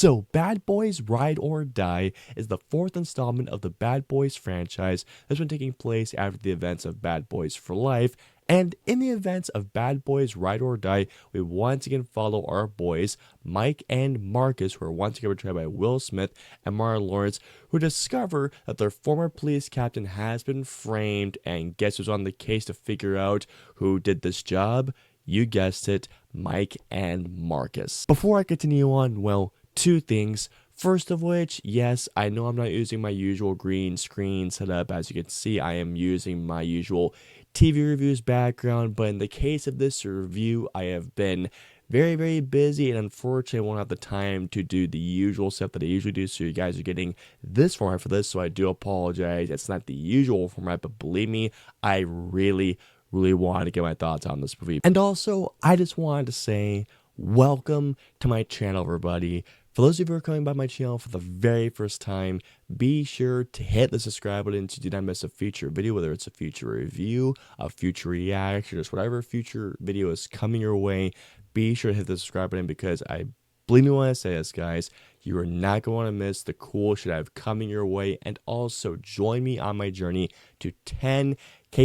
So, Bad Boys Ride or Die is the fourth installment of the Bad Boys franchise that's been taking place after the events of Bad Boys for Life. And in the events of Bad Boys Ride or Die, we once again follow our boys, Mike and Marcus, who are once again portrayed by Will Smith and Martin Lawrence, who discover that their former police captain has been framed, and guess who's on the case to figure out who did this job? You guessed it, Mike and Marcus. Before I continue on, well, two things. First of which, yes, I know I'm not using my usual green screen setup. As you can see, I am using my usual TV reviews background, but in the case of this review, I have been very busy, and unfortunately I won't have the time to do the usual stuff that I usually do, so you guys are getting this format for this, so I do apologize. It's not the usual format, but believe me, I really wanted to get my thoughts on this movie. And also, I just wanted to say welcome to my channel, everybody. For those of you who are coming by my channel for the very first time, be sure to hit the subscribe button so you do not miss a future video, whether it's a future review, a future reaction, or just whatever future video is coming your way. Be sure to hit the subscribe button, because I believe me when I say this, guys, you are not going to want to miss the cool shit I have coming your way. And also, join me on my journey to 10K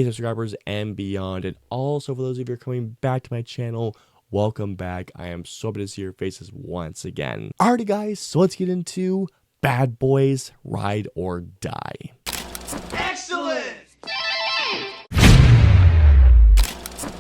subscribers and beyond. And also, for those of you who are coming back to my channel, welcome back. I am so happy to see your faces once again. Alrighty, guys, so let's get into Bad Boys Ride or Die. Excellent!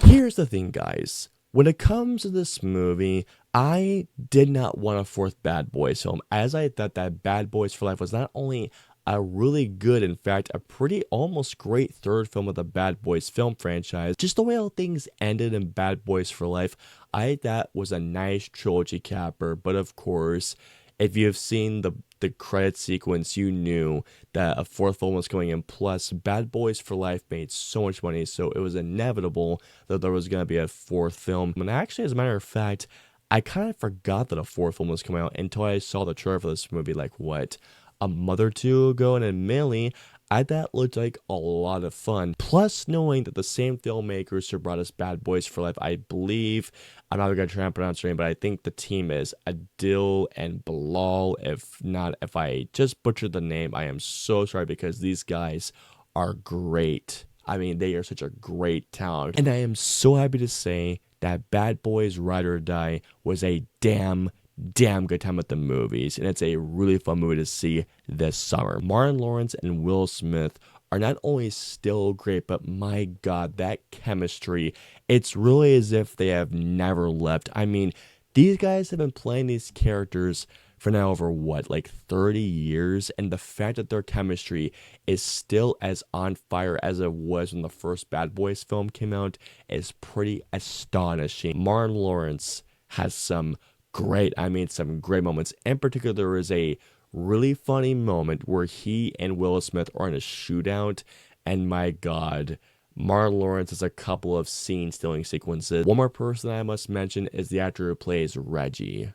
Here's the thing, guys. When it comes to this movie, I did not want a fourth Bad Boys film, as I thought that Bad Boys for Life was not only a really good, in fact, a pretty almost great third film of the Bad Boys film franchise. Just the way all things ended in Bad Boys for Life, I thought was a nice trilogy capper. But of course, if you have seen the credit sequence, you knew that a fourth film was coming in. Plus, Bad Boys for Life made so much money, so it was inevitable that there was going to be a fourth film. And actually, as a matter of fact, I kind of forgot that a fourth film was coming out until I saw the trailer for this movie, like, what, a month or two ago, and admittedly, I thought it looked like a lot of fun. Plus, knowing that the same filmmakers who brought us Bad Boys for Life, I believe, I'm not going to try and pronounce their name, but I think the team is Adil and Bilal. If I just butchered the name, I am so sorry, because these guys are great. I mean, they are such a great talent. And I am so happy to say that Bad Boys Ride or Die was a damn good time at the movies, and it's a really fun movie to see this summer. Martin Lawrence and Will Smith are not only still great, but my god, that chemistry, it's really as if they have never left. I mean, these guys have been playing these characters for now over what, like 30 years, and the fact that their chemistry is still as on fire as it was when the first Bad Boys film came out is pretty astonishing. Martin Lawrence has some great moments. In particular, there is a really funny moment where he and Will Smith are in a shootout, and my god, Martin Lawrence has a couple of scene-stealing sequences. One more person I must mention is the actor who plays Reggie.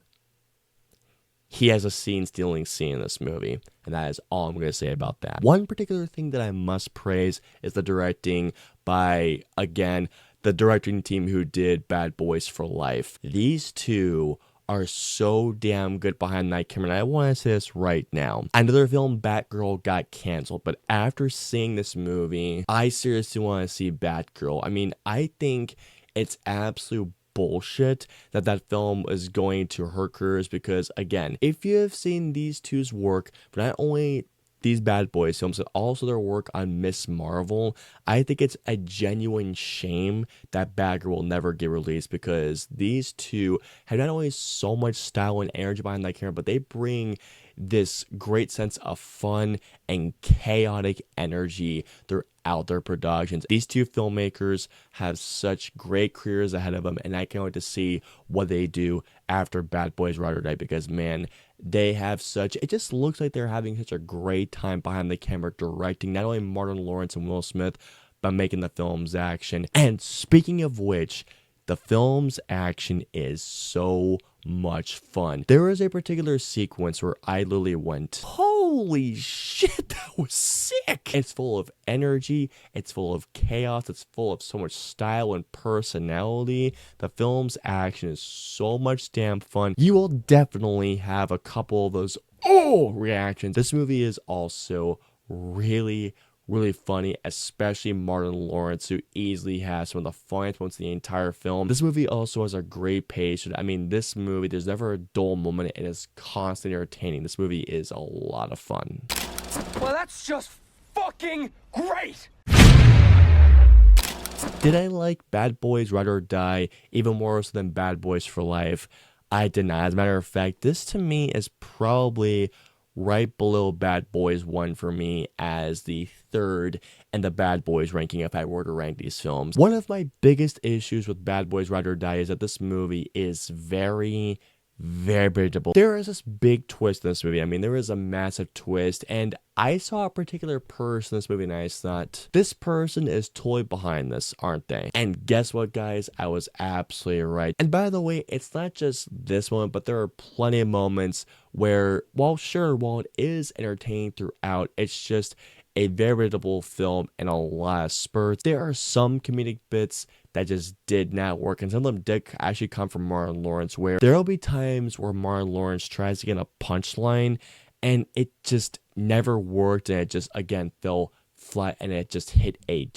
He has a scene-stealing scene in this movie, and that is all I'm going to say about that. One particular thing that I must praise is the directing by, again, the directing team who did Bad Boys for Life. These two are so damn good behind that camera, and I want to say this right now. Another film, Batgirl, got canceled, but after seeing this movie, I seriously want to see Batgirl. I mean, I think it's absolute bullshit that film is going to hurt careers, because, again, if you have seen these two's work, but not only these Bad Boys films, and also their work on Miss Marvel, I think it's a genuine shame that Batgirl will never get released, because these two have not only so much style and energy behind that camera, but they bring this great sense of fun and chaotic energy throughout their productions. These two filmmakers have such great careers ahead of them, and I can't wait to see what they do after Bad Boys Ride or Die, because, man, they have it just looks like they're having such a great time behind the camera directing not only Martin Lawrence and Will Smith, but making the film's action. And speaking of which, the film's action is so much fun. There is a particular sequence where I literally went, holy holy shit, that was sick. It's full of energy, it's full of chaos, it's full of so much style and personality. The film's action is so much damn fun. You will definitely have a couple of those reactions. This movie is also really funny, especially Martin Lawrence, who easily has some of the funniest moments in the entire film. This movie also has a great pace. I mean, this movie, there's never a dull moment, and it's constantly entertaining. This movie is a lot of fun. Well, that's just fucking great! Did I like Bad Boys Ride or Die even more so than Bad Boys for Life? I did not. As a matter of fact, this to me is probably right below Bad Boys 1 for me as the third and the Bad Boys ranking if I were to rank these films. One of my biggest issues with Bad Boys Ride or Die is that this movie is very predictable. There is this big twist in this movie. I mean, there is a massive twist, and I saw a particular person in this movie and I thought, this person is totally behind this, aren't they? And guess what, guys? I was absolutely right. And by the way, it's not just this moment, but there are plenty of moments where, while it is entertaining throughout, it's just a very predictable film and a lot of spurts. There are some comedic bits that just did not work, and some of them did actually come from Martin Lawrence, where there'll be times where Martin Lawrence tries to get a punchline and it just never worked, and it just again fell flat, and it just hit a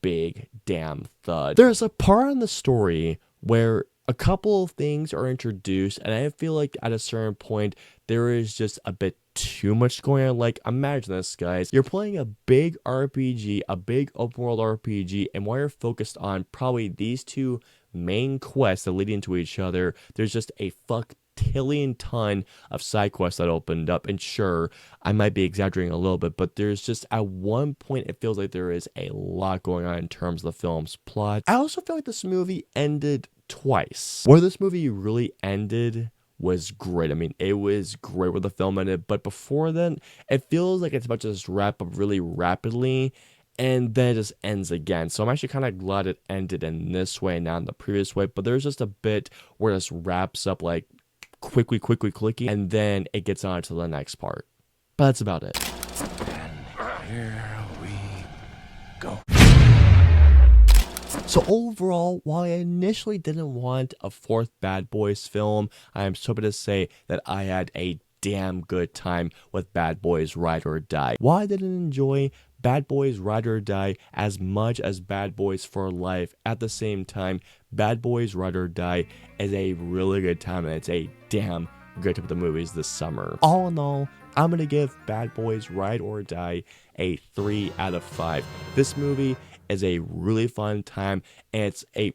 big damn thud. There's a part in the story where a couple of things are introduced, and I feel like at a certain point there is just a bit too much going on. Like, imagine this, guys. You're playing a big RPG, a big open world RPG, and while you're focused on probably these two main quests that lead into each other, there's just a fucktillion ton of side quests that opened up. And sure, I might be exaggerating a little bit, but there's just at one point it feels like there is a lot going on in terms of the film's plot. I also feel like this movie ended twice. Where this movie really ended was great. I mean, it was great with the film ended, but before then, it feels like it's about to just wrap up really rapidly, and then it just ends again. So I'm actually kind of glad it ended in this way, not in the previous way, but there's just a bit where this wraps up like quickly, and then it gets on to the next part. But that's about it. And here we go. So overall, while I initially didn't want a fourth Bad Boys film, I am so happy to say that I had a damn good time with Bad Boys Ride or Die. While I didn't enjoy Bad Boys Ride or Die as much as Bad Boys for Life, at the same time, Bad Boys Ride or Die is a really good time, and it's a damn good time with the movies this summer. All in all, I'm gonna give Bad Boys Ride or Die a 3 out of 5. This movie is a really fun time, and it's a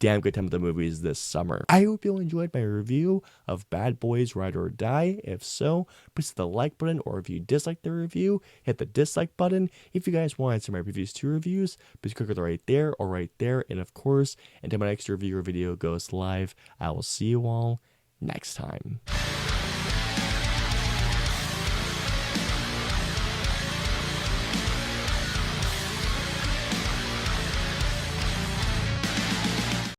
damn good time with the movies this summer. I hope you enjoyed my review of Bad Boys Ride or Die. If so, please hit the like button, or if you dislike the review, hit the dislike button. If you guys want to see my previous 2 reviews, please click right there or right there. And of course, until my next review or video goes live, I will see you all next time.